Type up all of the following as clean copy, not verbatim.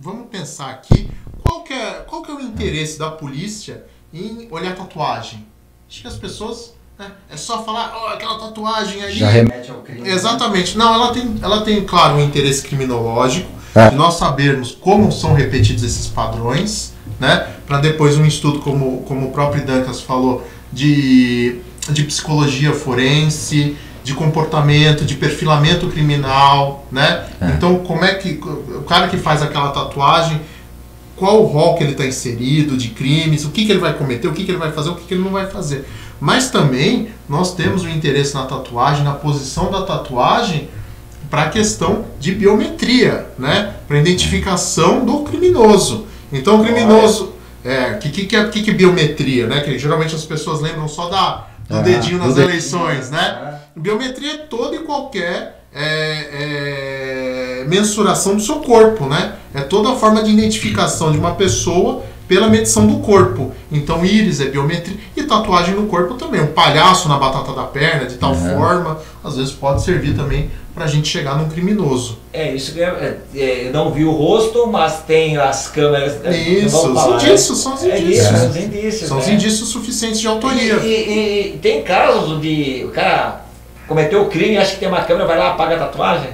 vamos pensar aqui, qual que é o interesse da polícia em olhar tatuagem? Acho que as pessoas, né, é só falar, oh, aquela tatuagem ali... Já remete ao crime. Exatamente. Não, ela tem, claro, um interesse criminológico, de nós sabermos como são repetidos esses padrões, né? Para depois um estudo, como o próprio Dancas falou, de psicologia forense, de comportamento, de perfilamento criminal, né? Então, como é que o cara que faz aquela tatuagem, qual o rol que ele está inserido de crimes, o que ele vai cometer, o que ele vai fazer, o que ele não vai fazer. Mas também nós temos um interesse na tatuagem, na posição da tatuagem, para a questão de biometria, né? Para identificação do criminoso. Então o criminoso... que é biometria, né? Que geralmente as pessoas lembram só do dedinho nas eleições, né? Biometria é toda e qualquer mensuração do seu corpo, né? É toda a forma de identificação de uma pessoa pela medição do corpo. Então íris é biometria e tatuagem no corpo também. Um palhaço na batata da perna, de tal forma, às vezes pode servir também pra gente chegar num criminoso. Isso que eu não vi o rosto, mas tem as câmeras. Isso, são os indícios. São os indícios. São os indícios suficientes de autoria. E tem casos onde o cara cometeu o crime, acha que tem uma câmera, vai lá, apaga a tatuagem?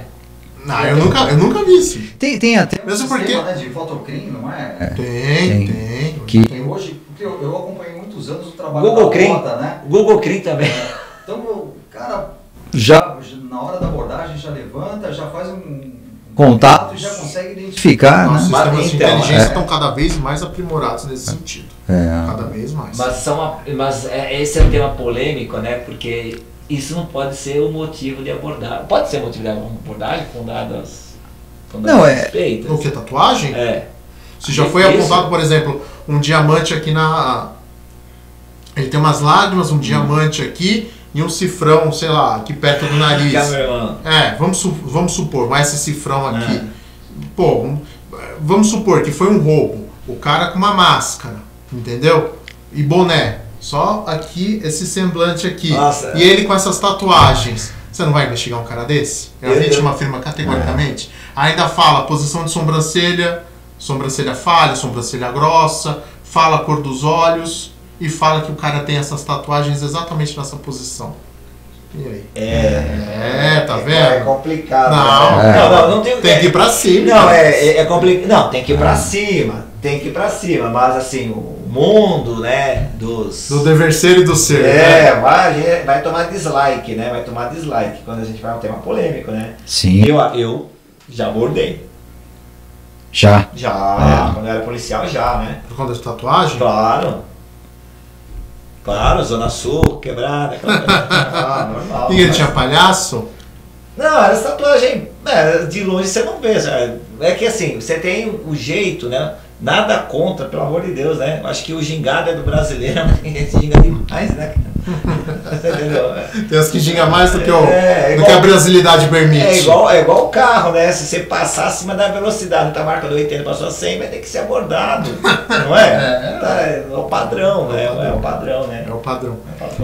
Não, eu nunca vi isso. Tem até mesmo porque... né, de fotocrime, não é? Tem. Hoje, porque eu acompanhei muitos anos o trabalho Google da Crime. Rota, né? Google Crime também. Então o cara, já na hora da abordagem, já levanta, já faz um contato e já consegue identificar. Os né? sistemas de inteligência estão cada vez mais aprimorados nesse sentido. Cada vez mais. Mas esse é um tema polêmico, né? Porque isso não pode ser o motivo de abordagem. Pode ser motivo de abordagem com dadas suspeitas. O que? Tatuagem? Se já E foi isso? apontado, por exemplo, um diamante aqui na... Ele tem umas lágrimas, um diamante aqui e um cifrão, sei lá, aqui perto do nariz. Vamos supor, mas esse cifrão aqui... Pô, vamos supor que foi um roubo. O cara com uma máscara, entendeu? E boné. Só aqui, esse semblante aqui. Nossa. E ele com essas tatuagens. Você não vai investigar um cara desse? A vítima afirma categoricamente. Ainda fala posição de sobrancelha falha, sobrancelha grossa, fala a cor dos olhos e fala que o cara tem essas tatuagens exatamente nessa posição. E aí? Tá vendo? É complicado. Não, não tem que ir pra cima. Não, é complicado. Não, tem que ir pra cima. Tem que ir pra cima. Mas assim, o mundo, né, do dever ser e do ser. Vai tomar dislike, né? Vai tomar dislike quando a gente vai um tema polêmico, né? Sim. Eu já abordei. Já. Quando eu era policial, né? Por conta de tatuagem? Claro, Zona Sul, quebrada, normal. E ele tinha palhaço? Não, era tatuagem, de longe você não vê. É que assim, você tem o jeito, né? Nada contra, pelo amor de Deus, né? Acho que o gingado é do brasileiro, mas ginga demais, né? Entendeu? Tem as que ginga mais do que, a brasilidade permite. É igual o carro, né? Se você passar acima da velocidade, tá marcando 80, passou a 100, vai ter que ser abordado, não é? É o padrão, né? É o padrão, né? É o padrão.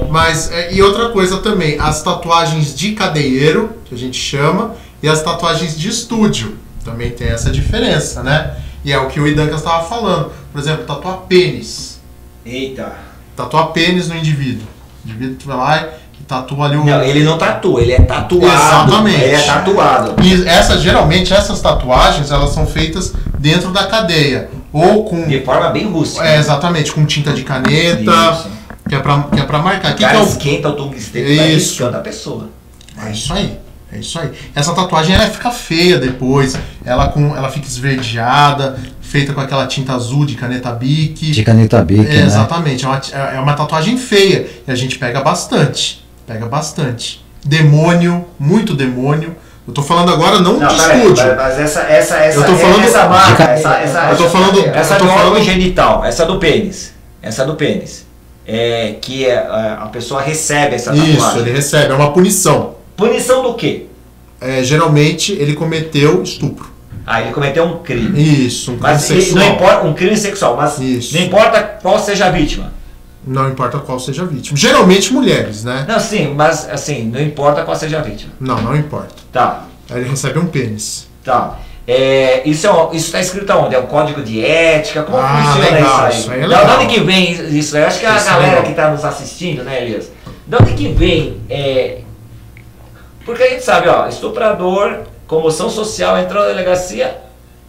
Mas, e outra coisa também, as tatuagens de cadeieiro, que a gente chama, e as tatuagens de estúdio, também tem essa diferença, né? E é o que o Idancas estava falando. Por exemplo, tatuar pênis. Eita. Tatuar pênis no indivíduo. O indivíduo que vai lá e tatua ali o... Não, ele não tatua, ele é tatuado. Exatamente. Ele é tatuado. E geralmente essas tatuagens, elas são feitas dentro da cadeia. Ou com... De forma bem rústica. Exatamente, com tinta de caneta. Isso. Que é pra marcar. O cara esquenta o tungstênio e vai riscando a pessoa. É isso aí. É isso aí. Essa tatuagem ela fica feia depois. Ela fica esverdeada, feita com aquela tinta azul de caneta Bic. De caneta Bic, né? Exatamente. É uma tatuagem feia. E a gente pega bastante. Demônio, muito demônio. Eu tô falando agora não de estúdio. Mas essa eu tô falando essa marca, essa do órgão genital, essa do pênis. Que a pessoa recebe essa tatuagem. Isso, ele recebe. É uma punição. Punição do quê? Geralmente ele cometeu estupro. Ele cometeu um crime. Isso, um crime sexual. Não importa, um crime sexual, mas não importa qual seja a vítima. Não importa qual seja a vítima. Geralmente mulheres, né? Não, sim, mas assim, não importa qual seja a vítima. Não importa. Tá. Aí ele recebe um pênis. Tá. Isso está escrito aonde? É um código de ética? Como funciona legal, isso isso aí? aí é De legal. onde que vem isso? Eu acho que a Isso é galera legal. que está nos assistindo, né, Elias? De onde que vem? Porque a gente sabe, ó, estuprador, comoção social, entrou na delegacia,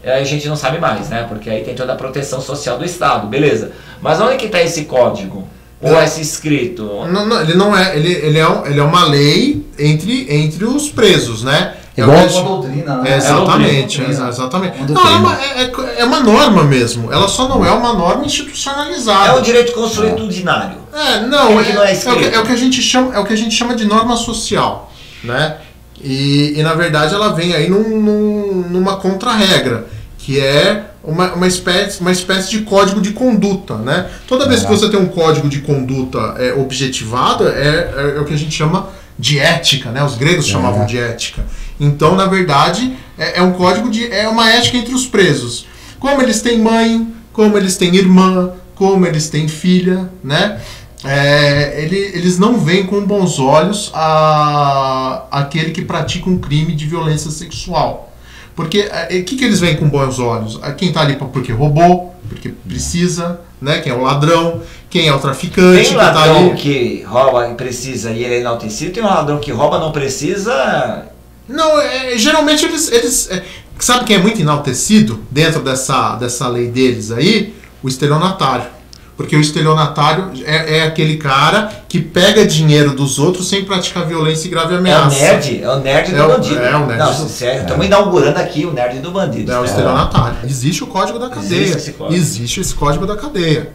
aí a gente não sabe mais, né? Porque aí tem toda a proteção social do Estado, beleza. Mas onde que está esse código? Ou esse escrito? Não, ele não é. Ele é uma lei entre os presos, né? Igual uma doutrina, né? Exatamente, doutrina. exatamente. Uma Não, doutrina. é uma norma mesmo. Ela só não é uma norma institucionalizada. É um direito consuetudinário. Não, que não é escrito. é o que a gente chama de norma social, né? E na verdade ela vem aí numa contra-regra, que é uma espécie de código de conduta, né? Toda vez que você tem um código de conduta objetivado, é o que a gente chama de ética, né? Os gregos chamavam de ética. Então, na verdade, é um código é uma ética entre os presos. Como eles têm mãe, como eles têm irmã, como eles têm filha, né? Eles não veem com bons olhos aquele que pratica um crime de violência sexual. Porque o que eles veem com bons olhos? Quem está ali porque roubou, porque precisa, né? Quem é o ladrão, quem é o traficante. Tem ladrão que rouba e precisa e ele é enaltecido, tem um ladrão que rouba não precisa. Não, geralmente eles sabe quem é muito enaltecido dentro dessa lei deles aí? O estelionatário. Porque o estelionatário é aquele cara que pega dinheiro dos outros sem praticar violência e grave ameaça. É o nerd do bandido. O nerd não, do... sério, estamos inaugurando aqui o nerd do bandido. É o estelionatário. Existe o código da cadeia. Existe esse código da cadeia.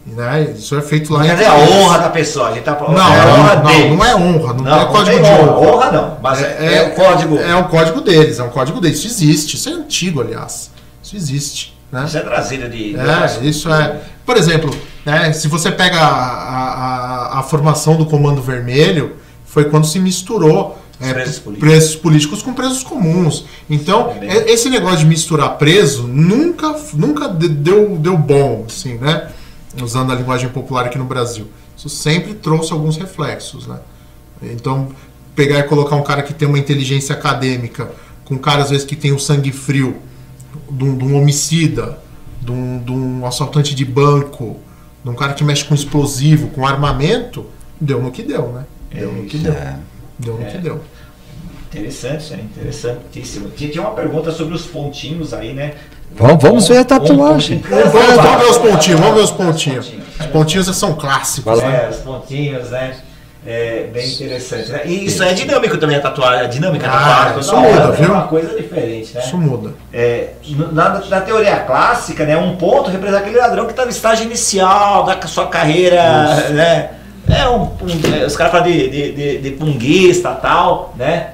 Né? Isso é feito lá. Cadê a honra da pessoa? A gente tá falando não é honra, não é código de honra. Honra não, mas é o código. É um código deles, Isso existe, isso é antigo, aliás. Isso existe. Né? Isso é trazido de... isso é... Por exemplo, né, se você pega a formação do Comando Vermelho, foi quando se misturou presos políticos com presos comuns. Então, esse negócio de misturar preso nunca deu bom, assim, né? Usando a linguagem popular aqui no Brasil. Isso sempre trouxe alguns reflexos, né? Então, pegar e colocar um cara que tem uma inteligência acadêmica com um cara, às vezes, que tem o sangue frio de um homicida, de um assaltante de banco, de um cara que mexe com explosivo, com armamento, deu no que deu, né? Deu no que deu. Interessante, isso é interessantíssimo. Tinha uma pergunta sobre os pontinhos aí, né? Vamos ver a tatuagem. Vamos ver os pontinhos. Os pontinhos são clássicos, né? Os pontinhos, né? Bem interessante, né? E isso é dinâmico também, a tatuagem. A dinâmica da tatuagem. Isso muda, viu? É uma coisa diferente, né? Isso muda. Na teoria clássica, né? Um ponto representa aquele ladrão que está no estágio inicial da sua carreira, né? Os caras falam de punguista e tal, né?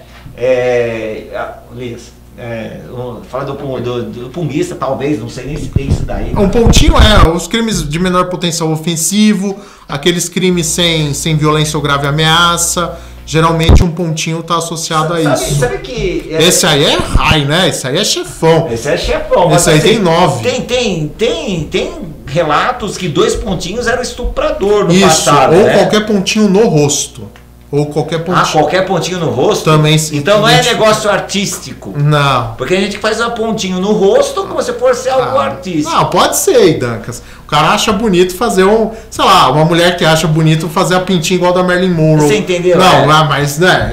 Fala do punguista, talvez, não sei nem se tem isso daí. Um pontinho os crimes de menor potencial ofensivo, aqueles crimes sem violência ou grave ameaça. Geralmente um pontinho está associado a isso. Sabe que... Esse aí é high, né? Esse aí é chefão. Esse é chefão. Esse aí tem 9. Tem relatos que 2 pontinhos era estuprador no isso, passado, ou né? qualquer pontinho no rosto. Ou qualquer pontinho. Qualquer pontinho no rosto? Também. Então não é negócio artístico. Não. Porque a gente faz um pontinho no rosto como se fosse algo artístico. Não, pode ser, Dancas. O cara acha bonito fazer uma mulher que acha bonito fazer a pintinha igual da Marilyn Monroe. Você entendeu? Não, mas, né,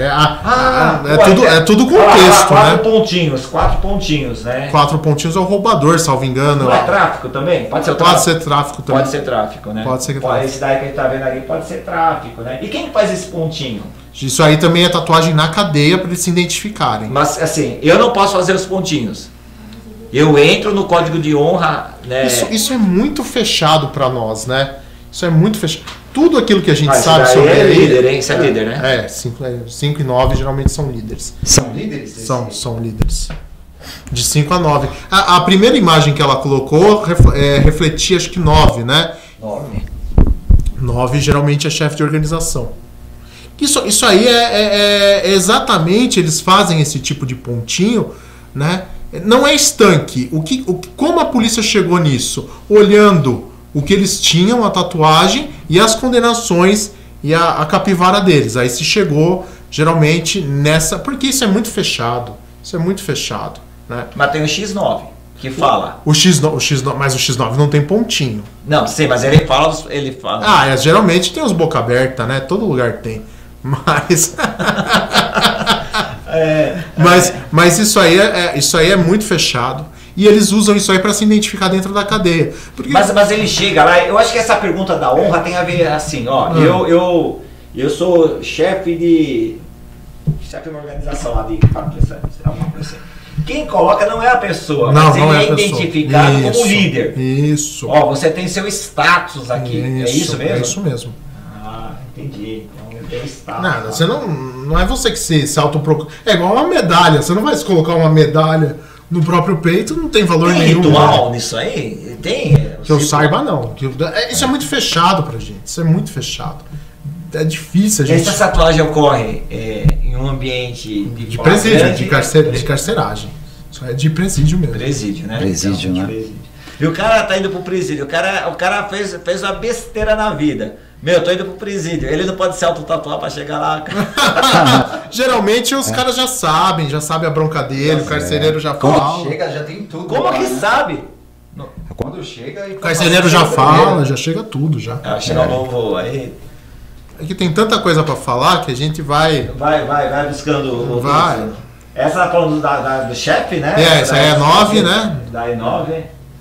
é tudo contexto, 4 pontinhos, 4 pontinhos, né? 4 pontinhos é o roubador, salvo engano. Não é tráfico também? Pode ser tráfico. Pode ser tráfico também. Pode ser tráfico, né? Pode ser tráfico. Esse daí que a gente tá vendo ali pode ser tráfico, né? E quem faz esse pontinho? Isso aí também é tatuagem na cadeia para eles se identificarem. Mas, assim, eu não posso fazer os pontinhos. Eu entro no código de honra, né? Isso é muito fechado para nós, né? Isso é muito fechado. Tudo aquilo que a gente sabe sobre ele... líder, hein? Isso é líder, né? 5 e 9 geralmente são líderes. São líderes? São líderes. De 5 a 9. A primeira imagem que ela colocou refletia, acho que 9, né? 9 geralmente é chefe de organização. Isso aí é exatamente, eles fazem esse tipo de pontinho, né? Não é estanque. Como a polícia chegou nisso? Olhando o que eles tinham, a tatuagem e as condenações e a capivara deles. Aí se chegou geralmente nessa... Porque isso é muito fechado. né? Mas tem o X9, que fala. O X9, mas o X9 não tem pontinho. Não, sei, mas ele fala. Geralmente tem os boca aberta, né? Todo lugar tem. Mas... mas isso aí é muito fechado. E eles usam isso aí para se identificar dentro da cadeia. Porque... Mas ele chega lá, eu acho que essa pergunta da honra tem a ver assim, ó. Eu sou chefe de uma organização lá de alguma coisa assim. Quem coloca não é a pessoa, mas ele é identificado como líder. Isso. Ó, você tem seu status aqui. É isso mesmo? É isso mesmo. Ah, entendi. Então ele tem status. Nada, você não é você que se autoprocura. É igual uma medalha. Você não vai se colocar uma medalha no próprio peito, não tem valor nenhum. Tem ritual nisso aí? Tem? Que eu saiba, não. Isso é muito fechado pra gente. Isso é muito fechado. É difícil a gente... Essa tatuagem ocorre em um ambiente de presídio, de carceragem. Isso é de presídio mesmo. Presídio, né? Presídio, então, né? Presídio. E o cara tá indo pro presídio. O cara fez uma besteira na vida. Meu, eu tô indo pro presídio. Ele não pode se autotatuar pra chegar lá. Geralmente os caras já sabem a bronca dele, o carcereiro já fala. Quando chega, já tem tudo. Como que sabe? Quando chega... O carcereiro já fala, já chega tudo já. Chega o novo aí... É que tem tanta coisa pra falar que a gente vai... Vai buscando... Vai. Essa tá falando do chefe, né? Essa aí é 9, né? Daí 9.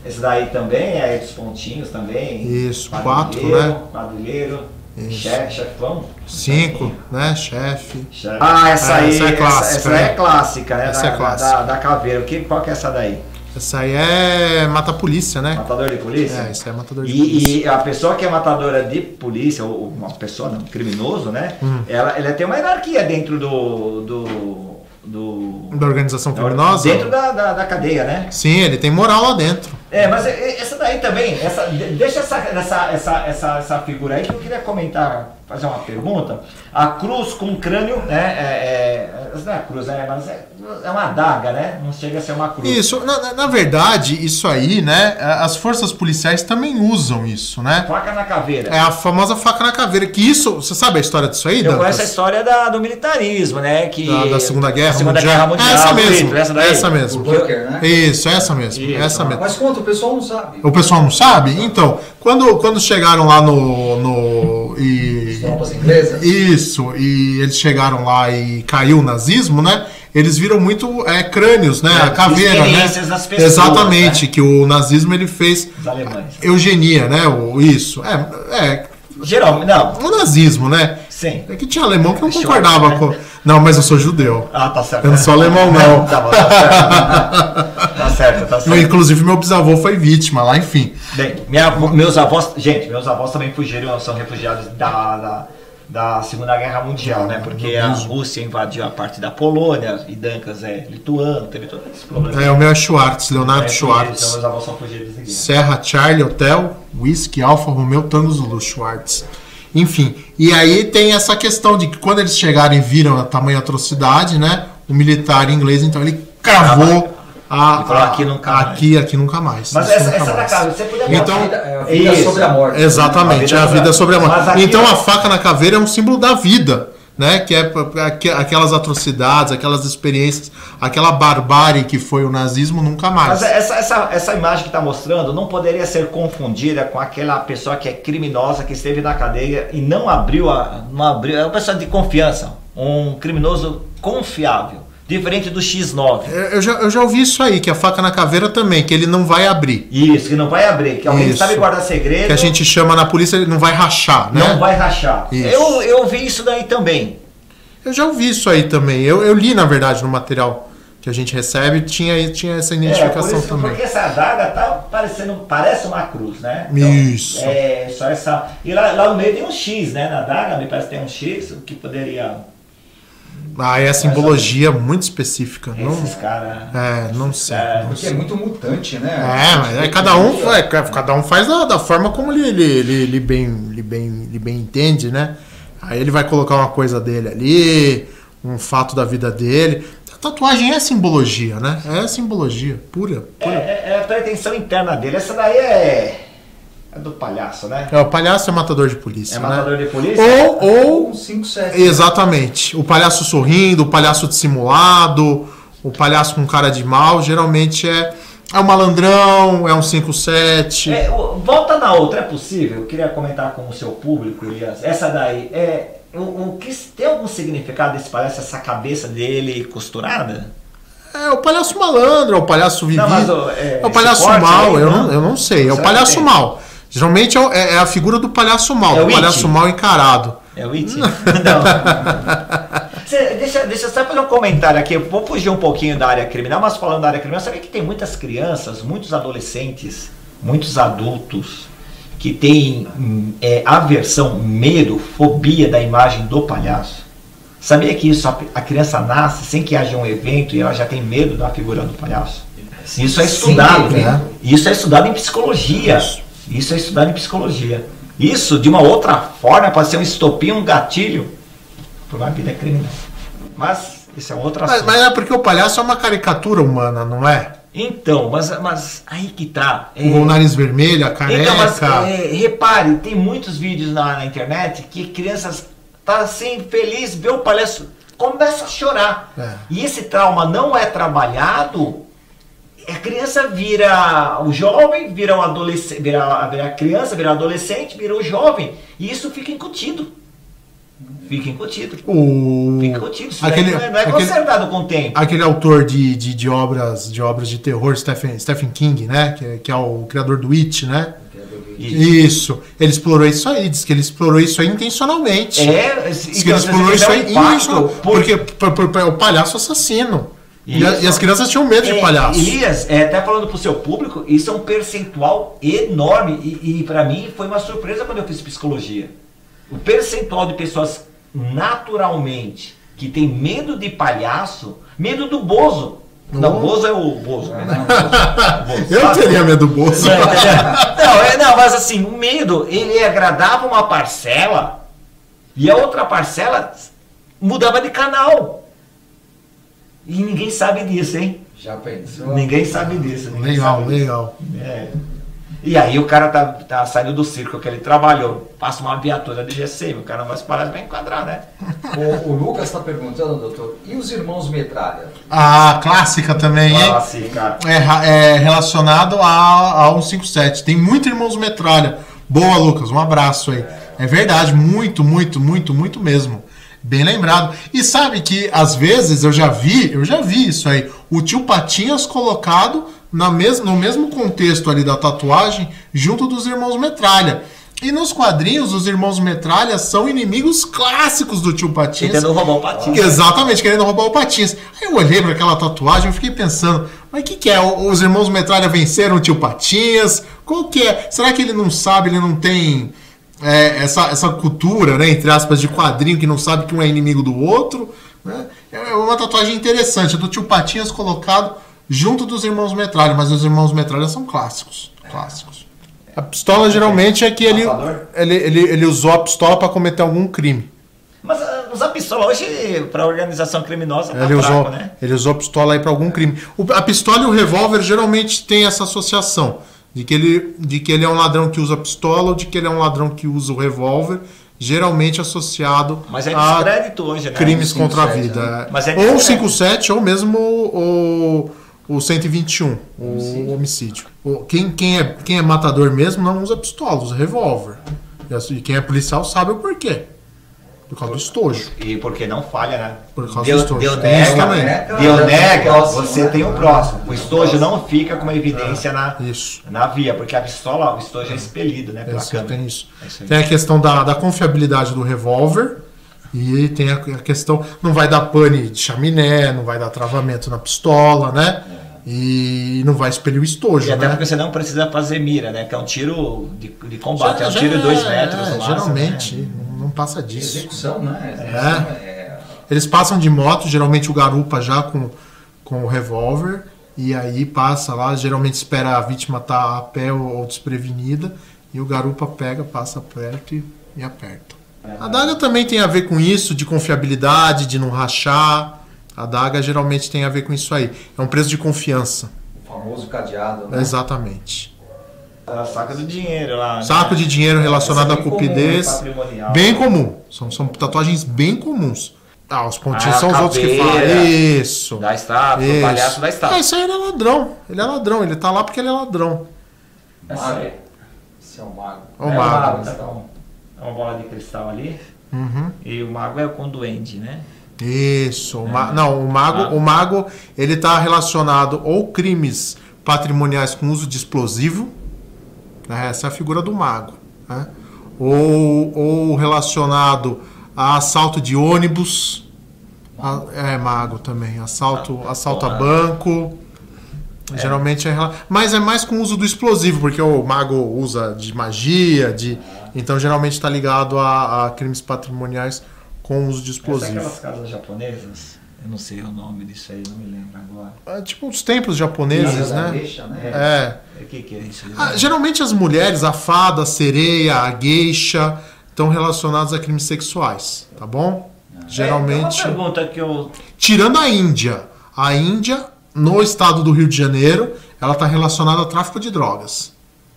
Esse daí também é dos pontinhos também. Isso, 4, né? Quadrilheiro. Isso. Chefão. 5, né? Chefe. Essa aí é clássica. Essa é clássica, né? Essa é clássica. Da caveira. Qual que é essa daí? Essa aí é mata-polícia, né? Matador de polícia? Isso é matador de polícia. E a pessoa que é matadora de polícia, ou uma pessoa, não, criminoso, né? Ela tem uma hierarquia dentro da organização criminosa? Dentro da cadeia, né? Sim, ele tem moral lá dentro. Mas essa daí também, deixa essa figura aí que eu queria comentar, fazer uma pergunta. A cruz com crânio, né? Não é a cruz, né? Mas é uma adaga, né? Não chega a ser uma cruz. Isso, na verdade, isso aí, né? As forças policiais também usam isso, né? Faca na caveira. É a famosa faca na caveira. Que isso, você sabe a história disso aí? Eu conheço a história do militarismo, né? Da Segunda Guerra Segunda Guerra Mundial. Essa mesmo. Bunker, né? Isso, essa mesmo. Essa mesmo. Mas conta, o pessoal não sabe. O pessoal não sabe? Então, quando chegaram lá As tropas inglesas? Isso, e eles chegaram lá e caiu o nazismo, né? Eles viram muito crânios, né? A caveira, né? Das pessoas, exatamente, né? que o nazismo ele fez Os alemães. eugenia, né? Isso. Geralmente, não. O nazismo, né? Sim. É que tinha alemão que não Short, concordava né? com... Não, mas eu sou judeu. Ah, tá certo. Eu não sou alemão, não. Tá bom, tá certo. Tá certo. Inclusive, meu bisavô foi vítima lá, enfim. Bem, meus avós também fugiram, são refugiados da Segunda Guerra Mundial, né? Porque a Rússia invadiu a parte da Polônia, e Dancas é lituano, teve todo esse problema. O meu é Schwartz, Leonardo Schwartz. Então, meus avós são fugidos aqui. Serra, Charlie, Hotel, Whisky, Alfa, Romeo, Tango, Zulu, Schwartz. Enfim, e aí tem essa questão de que quando eles chegaram e viram a tamanha atrocidade, né? O militar inglês, então ele cravou aqui nunca mais. Mas essa da caveira, você poderia... Então, a vida sobre a morte. Exatamente, a vida sobre a morte. Então a faca na caveira é um símbolo da vida, né? Que é aquelas atrocidades, aquelas experiências, aquela barbárie que foi o nazismo, nunca mais. Mas essa imagem que está mostrando não poderia ser confundida com aquela pessoa que é criminosa, que esteve na cadeia e não abriu, é uma pessoa de confiança, um criminoso confiável. Diferente do X9. Eu já ouvi isso aí, que a faca na caveira também, que ele não vai abrir. Isso, que não vai abrir, que alguém sabe guardar segredo. Que a gente chama na polícia, ele não vai rachar, né? Não vai rachar. Eu ouvi isso daí também. Eu já ouvi isso aí também. Eu li, na verdade, no material que a gente recebe, tinha essa identificação também. Porque essa adaga parece uma cruz, né? Então, isso. Só essa... E lá no meio tem um X, né? Na adaga, me parece que tem um X, o que poderia... É simbologia muito específica. Esses caras... não sei. Porque é muito mutante, né? Mas cada um faz da forma como ele bem entende, né? Aí ele vai colocar uma coisa dele ali, um fato da vida dele. A tatuagem é simbologia, né? É simbologia pura. É a pretensão interna dele. Essa daí é do palhaço, né? O palhaço é matador de polícia, né? Matador de polícia? Ou 5, 7. Exatamente. O palhaço sorrindo, o palhaço dissimulado, O palhaço com cara de mal geralmente é um malandrão, é um 5-7. Volta na outra, é possível? Eu queria comentar com o seu público, Elias. Essa daí, tem algum significado desse palhaço, essa cabeça dele costurada? É o palhaço malandro, é o palhaço vivido. É o palhaço mal, aí, eu não sei. É o palhaço mal. Geralmente é a figura do palhaço mal, do palhaço mal encarado. É o It? Não. Deixa eu só fazer um comentário aqui. Eu vou fugir um pouquinho da área criminal, mas falando da área criminal, sabe que tem muitas crianças, muitos adolescentes, muitos adultos que têm aversão, medo, fobia da imagem do palhaço. Sabia que isso a criança nasce sem que haja um evento e ela já tem medo da figura do palhaço? Isso é estudado, né? Isso é estudado em psicologia. Isso é estudado em psicologia. Isso, de uma outra forma, pode ser um estopim, um gatilho para uma vida criminal. Mas isso é outra assunto. Mas é porque o palhaço é uma caricatura humana, não é? Então, mas aí que tá. O nariz vermelho, a careca. Então, mas, repare, tem muitos vídeos na internet que crianças tá assim, feliz, vê o palhaço, começa a chorar. E esse trauma não é trabalhado. A criança vira o jovem, vira o adolescente, vira a criança, vira o adolescente, vira o jovem. E isso fica incutido. Fica incutido. Fica incutido. Isso não é consertado com o tempo. Aquele autor de obras de terror, Stephen King, né? Que é o criador do It, né? Isso. Ele explorou isso aí. Diz que ele explorou isso aí intencionalmente. Diz que ele explorou isso aí porque o palhaço assassino. E as crianças tinham medo de palhaço. Elias, até falando pro seu público, isso é um percentual enorme. E para mim foi uma surpresa quando eu fiz psicologia. O percentual de pessoas naturalmente que tem medo de palhaço, medo do Bozo. Não, Bozo é o Bozo. Eu teria medo do Bozo. Não, mas assim, o medo, ele agradava uma parcela e a outra parcela mudava de canal. E ninguém sabe disso, hein? Já pensou? Ninguém sabe disso. Legal. E aí o cara tá saindo do circo que ele trabalhou. Passa uma viatura de GCM, o cara não vai se parar, vai enquadrar, né? O Lucas está perguntando, doutor, e os irmãos Metralha? Clássica também, hein? Clássica. É relacionado a 157. Tem muito irmãos Metralha. Boa, Lucas, um abraço aí. É verdade, muito mesmo. Bem lembrado. E sabe que às vezes eu já vi isso aí. O tio Patinhas colocado no mesmo contexto ali da tatuagem, junto dos irmãos Metralha. E nos quadrinhos, os irmãos Metralha são inimigos clássicos do tio Patinhas. Querendo roubar o Patinhas. Exatamente, querendo roubar o Patinhas. Aí eu olhei para aquela tatuagem e fiquei pensando, mas o que é? Os irmãos Metralha venceram o tio Patinhas? Qual que é? Será que ele não sabe, ele não tem essa cultura, né, entre aspas, de quadrinho, que não sabe que um é inimigo do outro? Né? É uma tatuagem interessante, é do tio Patinhas colocado junto dos irmãos Metralha, mas os irmãos Metralha são clássicos. A pistola geralmente é que ele usou a pistola para cometer algum crime. Mas usar pistola hoje para organização criminosa tá fraco, né? Ele usou a pistola aí para algum crime. A pistola e o revólver geralmente tem essa associação de que ele é um ladrão que usa a pistola ou de que ele é um ladrão que usa o revólver, geralmente associado mas a hoje, né? Crimes contra a vida. Né? Mas ou o 57 ou mesmo o 121, o homicídio. Quem é matador mesmo não usa pistola, usa revólver. E quem é policial sabe o porquê. Por causa do estojo. E porque não falha, né? Por causa do estojo. Deu nega, você tem o próximo. O estojo não fica com uma evidência na via, porque a pistola, o estojo é expelido, né? Pela câmera. Tem isso. Tem a questão da confiabilidade do revólver. E tem a questão, não vai dar pane de chaminé, não vai dar travamento na pistola, né? E não vai expelir o estojo, e até né? porque você não precisa fazer mira, né? Que é um tiro de combate, é um tiro de 2 metros. No máximo, geralmente, né? não passa disso. Execução, né? Eles passam de moto, geralmente o garupa já com o revólver, e aí passa lá, geralmente espera a vítima estar a pé ou desprevenida, e o garupa passa perto e aperta. A adaga também tem a ver com isso, de confiabilidade, de não rachar. A adaga geralmente tem a ver com isso aí. É um preço de confiança. O famoso cadeado, né? Exatamente. A saca do dinheiro lá. Saco de dinheiro relacionado à cupidez. Comum, bem comum. São tatuagens bem comuns. Os pontinhos A são os outros que caveira falam. Isso. Da estátua, Isso. o palhaço da estátua. Isso aí ele é ladrão. Ele é ladrão. Ele tá lá porque ele é ladrão. Mago. Esse é o mago. O mago. Então, é uma bola de cristal ali. Uhum. E o mago é com o duende, né? Isso. Não, o mago ele tá relacionado ou crimes patrimoniais com uso de explosivo, né? Essa é a figura do mago, né? Ou relacionado a assalto de ônibus. Mago também. Assalto a banco. Geralmente mas é mais com o uso do explosivo, porque o mago usa de magia, então geralmente está ligado a crimes patrimoniais com uso de explosivo. Aquelas casas japonesas, eu não sei o nome disso aí, não me lembro agora. Tipo os templos japoneses, né? Geisha, né? O que é isso? Geralmente as mulheres, a fada, a sereia, a geisha, estão relacionadas a crimes sexuais, tá bom? Geralmente. Uma pergunta que eu... Tirando a Índia, no estado do Rio de Janeiro, ela está relacionada ao tráfico de drogas.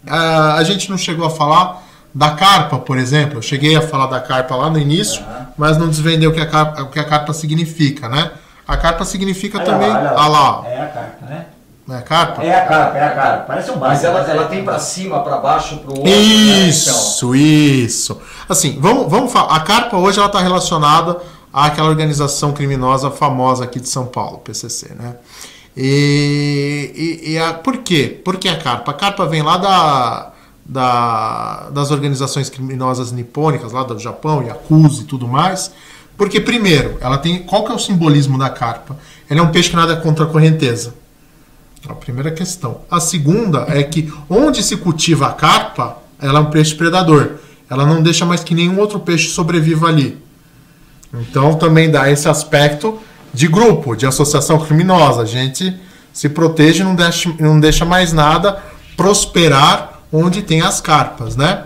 A gente não chegou a falar da carpa, por exemplo. Eu cheguei a falar da carpa lá no início, mas não desvendei o que a carpa significa, né? A carpa significa também... Olha lá. É a carpa, né? É a carpa? É a carpa. Parece um barco. Mas ela tem pra cima, pra baixo, pro outro. Isso, isso. Assim, vamos falar. A carpa hoje ela está relacionada àquela organização criminosa famosa aqui de São Paulo, PCC, né? Por quê? Por que a carpa? A carpa vem lá das organizações criminosas nipônicas, lá do Japão, Yakuza e tudo mais. Porque, primeiro, ela tem. Qual que é o simbolismo da carpa? Ela é um peixe que nada contra a correnteza. A primeira questão. A segunda é que onde se cultiva a carpa, ela é um peixe predador. Ela não deixa mais que nenhum outro peixe sobreviva ali. Então também dá esse aspecto de grupo, de associação criminosa. A gente se protege e não deixa mais nada prosperar onde tem as carpas, né?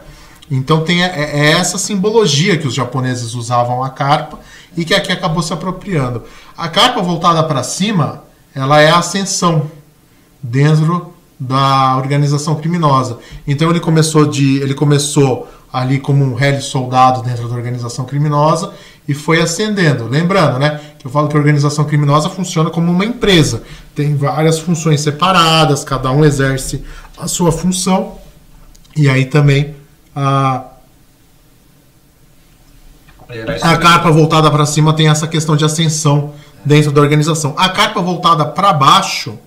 Então tem essa simbologia que os japoneses usavam a carpa e que aqui acabou se apropriando. A carpa voltada para cima, ela é a ascensão dentro da organização criminosa. Então ele começou ali como um réis soldado dentro da organização criminosa e foi ascendendo. Lembrando, né, que eu falo que a organização criminosa funciona como uma empresa. Tem várias funções separadas, cada um exerce a sua função. E aí também a carpa voltada para cima tem essa questão de ascensão dentro da organização. A carpa voltada para baixo,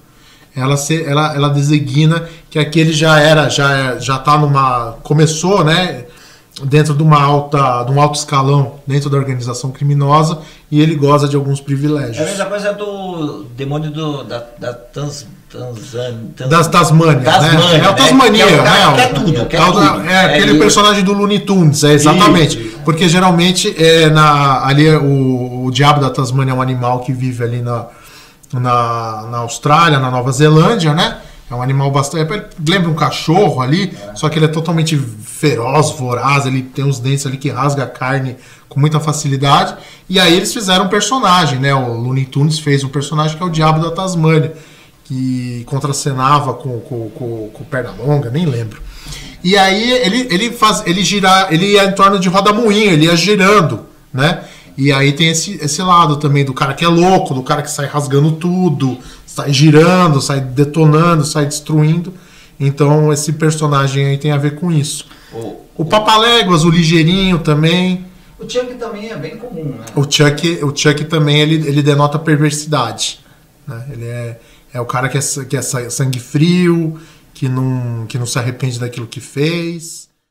ela designa que aquele já está começou, né, dentro de um alto escalão dentro da organização criminosa e ele goza de alguns privilégios. É a mesma coisa do demônio da Tasmânia, né? É o Tasmania, né? Quer tudo. Aquele personagem do Looney Tunes, exatamente. Isso. Porque geralmente ali o diabo da Tasmânia é um animal que vive ali na Austrália, na Nova Zelândia, né? É um animal bastante... Lembra um cachorro ali, só que ele é totalmente feroz, voraz, ele tem os dentes ali que rasga a carne com muita facilidade. E aí eles fizeram um personagem, né? O Looney Tunes fez um personagem que é o Diabo da Tasmânia, que contracenava com o Pernalonga, nem lembro. E aí ele ia em torno de roda-moinho, ele ia girando, né? E aí tem esse lado também do cara que é louco, do cara que sai rasgando tudo, sai girando, sai detonando, sai destruindo. Então esse personagem aí tem a ver com isso. O Papaléguas, o Ligeirinho também. O Chuck também é bem comum, né? O Chuck também ele denota perversidade, né? Ele é o cara que é sangue frio, que não se arrepende daquilo que fez.